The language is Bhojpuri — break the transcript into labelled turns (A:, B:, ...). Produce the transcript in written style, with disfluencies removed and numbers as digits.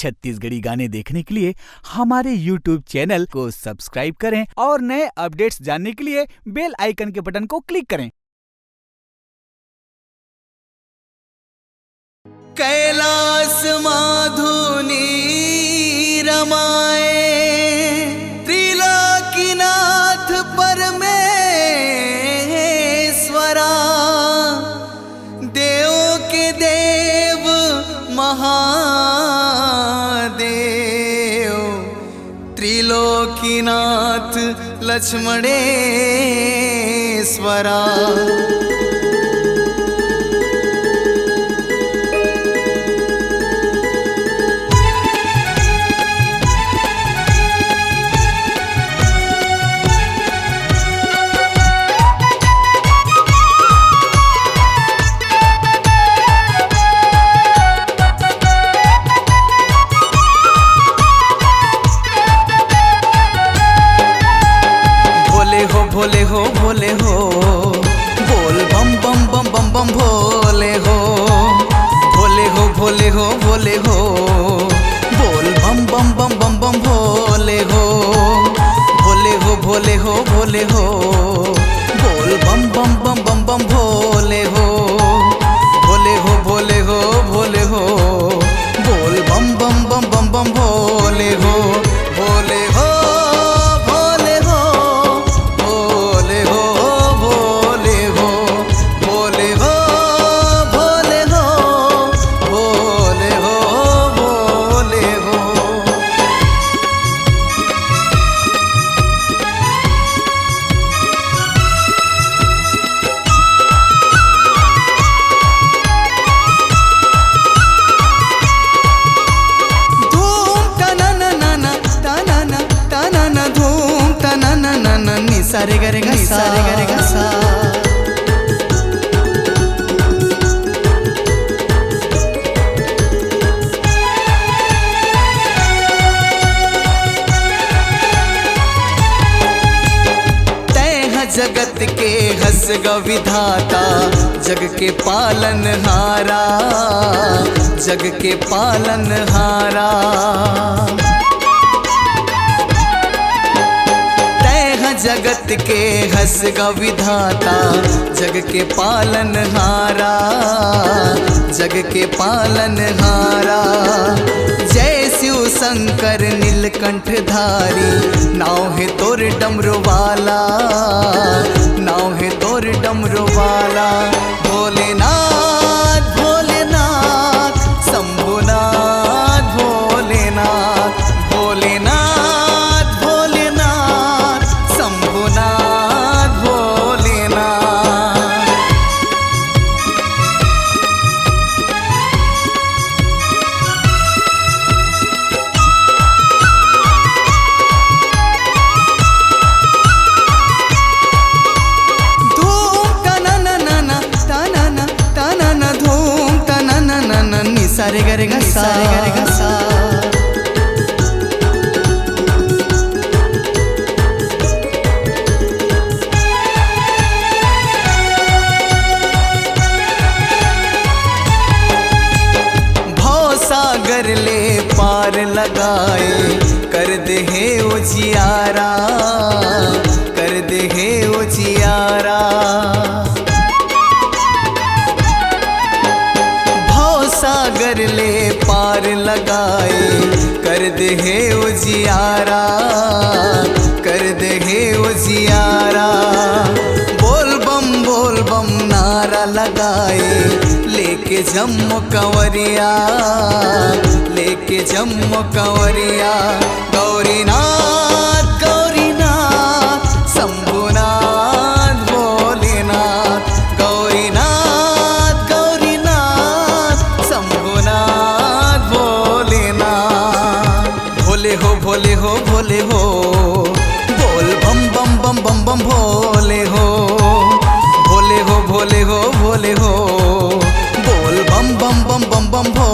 A: छत्तीसगढ़ी गाने देखने के लिए हमारे YouTube चैनल को सब्सक्राइब करें और नए अपडेट्स जानने के लिए बेल आइकन के बटन को क्लिक करें।
B: कैलास माधुनी रमाए त्रिलोकीनाथ परमेश्वरा, देव के देव महादेव त्रिलोकीनाथ लक्ष्मणेश्वरा। भोले हो भोले हो बोल बम बम बम बम बम भोले हो। भोले हो भोले हो भोले हो बोल बम बम बम बम बम भोले हो। भोले हो भोले हो भोले हो बोल बम बम बम बम बम भोले हो। भोले हो भोले हो भोले हो बोल बम बम बम बम बम भोले हो। भोले हो सारे गरे गा सारे गरे गा सा। तैं जगत के हस ग विधाता, जग के पालन हारा, जग के पालन हारा। जगत के हस ग विधाता, जग के पालन हारा, जग के पालन हारा। जय शिव शंकर नीलकंठधारी, नाव है तोर डमरू वाला, नाव है तोर डमरू वाला। भोलेनाथ भोलेनाथ शंभुनाथ भोलेनाथ, भोलेनाथ भोलेनाथ शंभुनाथ भोलेनाथ। धूम तनना नना तनना तनना धूम तनना नना नि सारे गरे गा सारे गरे गा सा। सागर ले पार लगाए कर दे है उजियारा, कर दे है उजियारा। भव सागर ले पार लगाए कर दे है उजियारा, कर दे है उजियारा। बोल बम नारा लगाए लेके जम्मू कंवरिया, लेके जम्मू कंवरिया। गौरीनाथ गौरीनाथ शंभुनाथ भोलेनाथ, गौरीनाथ गौरीनाथ शंभुनाथ भोलेनाथ। भोले हो भोले हो भोले हो बोल बम बम बम बम बम भोले हो। भोले हो भोले हो भोले हो बोल बम बम बम बम बम भोले।